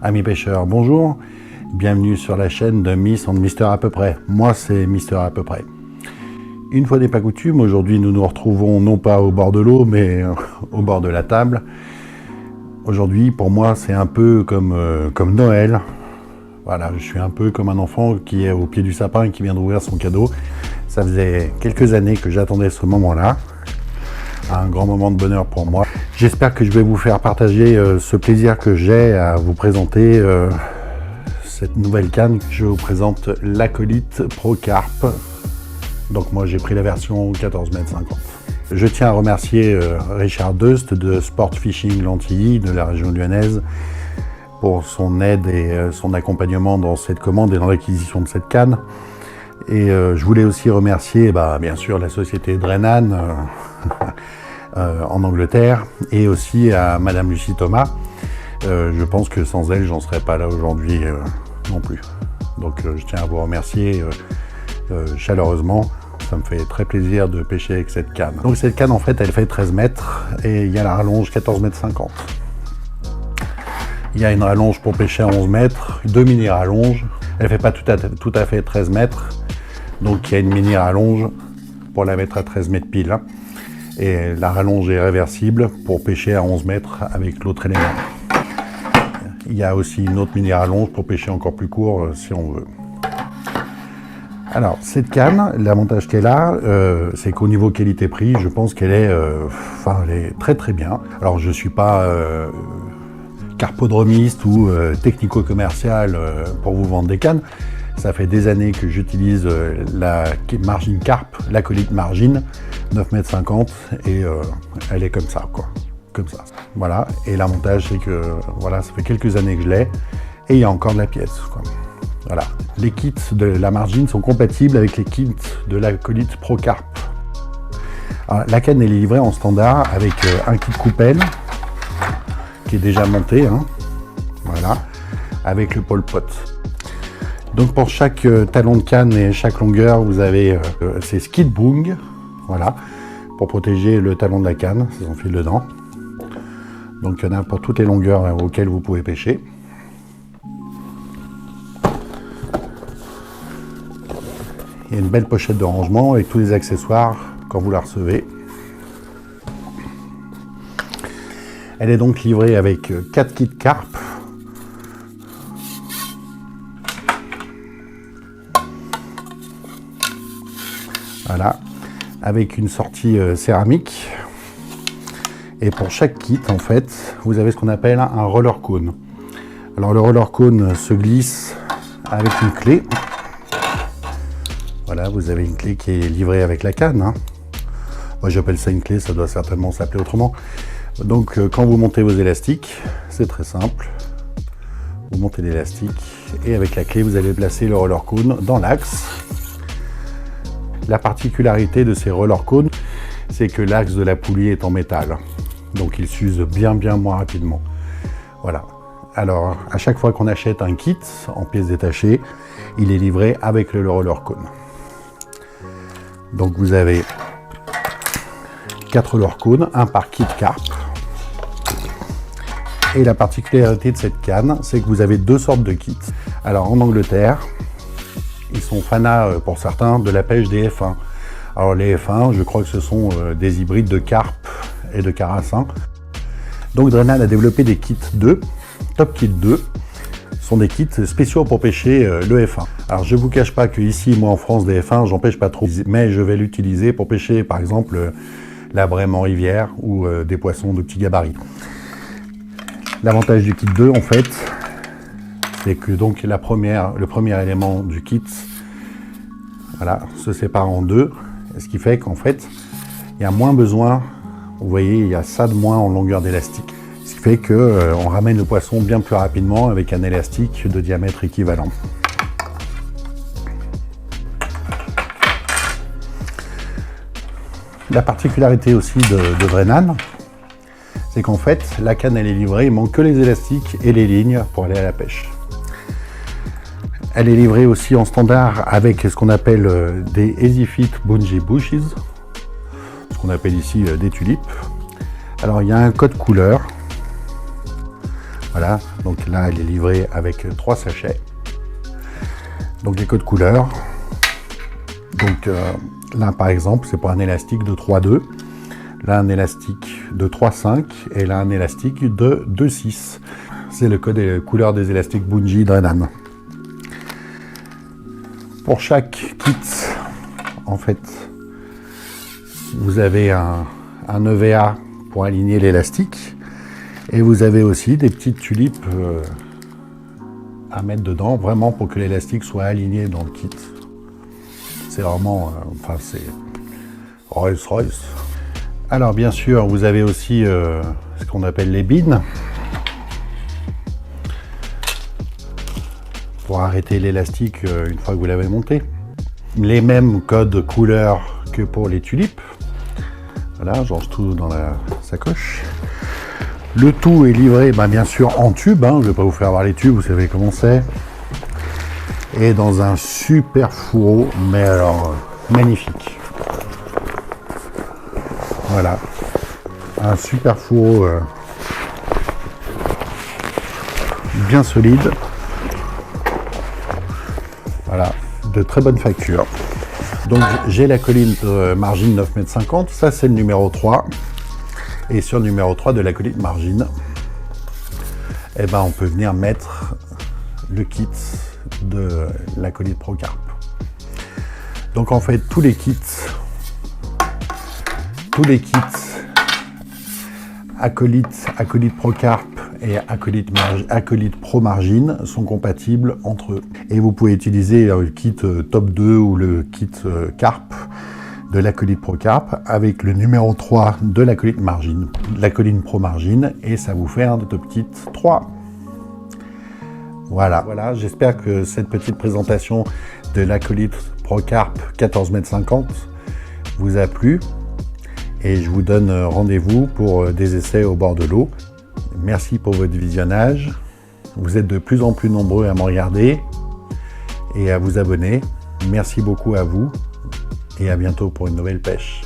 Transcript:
Amis pêcheurs, bonjour, bienvenue sur la chaîne de Miss and Mister à peu près. Moi c'est Mister à peu près. Une fois n'est pas coutume, aujourd'hui nous nous retrouvons non pas au bord de l'eau mais au bord de la table. Aujourd'hui pour moi c'est un peu comme Noël. Voilà, je suis un peu comme un enfant qui est au pied du sapin et qui vient d'ouvrir son cadeau. Ça faisait quelques années que j'attendais ce moment-là. Un grand moment de bonheur pour moi. J'espère que je vais vous faire partager ce plaisir que j'ai à vous présenter cette nouvelle canne. Je vous présente l'Acolite Pro Carp. Donc moi j'ai pris la version 14,50 m. Je tiens à remercier Richard Deust de Sport Fishing Lantilly de la région lyonnaise pour son aide et son accompagnement dans cette commande et dans l'acquisition de cette canne. Et je voulais aussi remercier bien sûr la société Drenan en Angleterre et aussi à Madame Lucie Thomas. Je pense que sans elle j'en serais pas là aujourd'hui non plus. Donc je tiens à vous remercier chaleureusement. Ça me fait très plaisir de pêcher avec cette canne. Donc cette canne en fait elle fait 13 mètres et il y a la rallonge 14,50 m. Il y a une rallonge pour pêcher à 11 mètres, deux mini rallonges. Elle fait pas tout à fait 13 mètres. Donc il y a une mini rallonge pour la mettre à 13 mètres pile. Et la rallonge est réversible pour pêcher à 11 mètres avec l'autre élément. Il y a aussi une autre mini rallonge pour pêcher encore plus court si on veut. Alors cette canne, l'avantage qu'elle a, c'est qu'au niveau qualité-prix, je pense qu'elle est, elle est très très bien. Alors je suis pas carpodromiste ou technico-commercial pour vous vendre des cannes. Ça fait des années que j'utilise la Margin Carp, l'Acolite Margin, 9,50 m et elle est comme ça, quoi. Comme ça. Voilà. Et l'avantage, c'est que voilà, ça fait quelques années que je l'ai et il y a encore de la pièce, quoi. Voilà. Les kits de la Margin sont compatibles avec les kits de l'Acolite Pro Carp. Alors, la canne elle est livrée en standard avec un kit coupelle qui est déjà monté, hein. Voilà, avec le pole pot. Donc pour chaque talon de canne et chaque longueur, vous avez ces skid bung, voilà, pour protéger le talon de la canne, ça s'enfile dedans. Donc il y en a pour toutes les longueurs auxquelles vous pouvez pêcher. Il y a une belle pochette de rangement avec tous les accessoires quand vous la recevez. Elle est donc livrée avec 4 kits carp. Voilà, avec une sortie céramique. Et pour chaque kit, en fait, vous avez ce qu'on appelle un roller cone. Alors le roller cone se glisse avec une clé. Voilà, vous avez une clé qui est livrée avec la canne, hein. Moi j'appelle ça une clé, ça doit certainement s'appeler autrement. Donc quand vous montez vos élastiques, c'est très simple. Vous montez l'élastique et avec la clé, vous allez placer le roller cone dans l'axe. La particularité de ces roller cones, c'est que l'axe de la poulie est en métal. Donc il s'use bien moins rapidement. Voilà. Alors à chaque fois qu'on achète un kit en pièces détachées, il est livré avec le roller cone. Donc vous avez 4 roller cones, un par kit carp. Et la particularité de cette canne, c'est que vous avez deux sortes de kits. Alors en Angleterre, ils sont fanas pour certains de la pêche des F1. Alors les F1, je crois que ce sont des hybrides de carpe et de carassin. Donc Drenan a développé des kits 2, Top Kit 2. Ce sont des kits spéciaux pour pêcher le F1. Alors je ne vous cache pas que ici, moi en France, des F1, j'en pêche pas trop. Mais je vais l'utiliser pour pêcher par exemple la brème en rivière ou des poissons de petit gabarit. L'avantage du kit 2 en fait, c'est que donc le premier élément du kit, voilà, se sépare en deux, ce qui fait qu'en fait, il y a moins besoin, vous voyez, il y a ça de moins en longueur d'élastique, ce qui fait que on ramène le poisson bien plus rapidement avec un élastique de diamètre équivalent. La particularité aussi de Drenan, c'est qu'en fait, la canne elle est livrée, il manque que les élastiques et les lignes pour aller à la pêche. Elle est livrée aussi en standard avec ce qu'on appelle des EasyFit Bungee Bushes, ce qu'on appelle ici des tulipes. Alors il y a un code couleur, voilà, Donc là, elle est livrée avec 3 sachets. Donc les codes couleurs. Donc là, par exemple, c'est pour un élastique de 3,2. Là, un élastique de 3,5. Et là, un élastique de 2,6. C'est le code et couleur des élastiques Bungie Drenan. Pour chaque kit, en fait, vous avez un EVA pour aligner l'élastique. Et vous avez aussi des petites tulipes à mettre dedans, vraiment pour que l'élastique soit aligné dans le kit. C'est vraiment, enfin c'est Rolls-Royce. Alors bien sûr, vous avez aussi ce qu'on appelle les bines, pour arrêter l'élastique une fois que vous l'avez monté. Les mêmes codes couleurs que pour les tulipes. Voilà, je range tout dans la sacoche. Le tout est livré, bien sûr, en tube. Je ne vais pas vous faire voir les tubes, vous savez comment c'est. Et dans un super fourreau, mais alors magnifique. Voilà, un super fourreau bien solide. Voilà, de très bonne facture. Donc j'ai l'acolyte Margin 9,50 m, ça c'est le numéro 3. Et sur le numéro 3 de l'acolyte Margin, on peut venir mettre le kit de l'acolyte Procarp. Donc en fait tous les kits acolyte Procarp et acolyte Pro Margin sont compatibles entre eux. Et vous pouvez utiliser le kit Top 2 ou le kit Carp de l'acolyte Procarp avec le numéro 3 de l'acolyte Margin, l'acolyte Pro Margin, et ça vous fait un Top Kit 3. Voilà, j'espère que cette petite présentation de l'acolyte Procarp 14,50 m vous a plu. Et je vous donne rendez-vous pour des essais au bord de l'eau. Merci pour votre visionnage. Vous êtes de plus en plus nombreux à me regarder et à vous abonner. Merci beaucoup à vous et à bientôt pour une nouvelle pêche.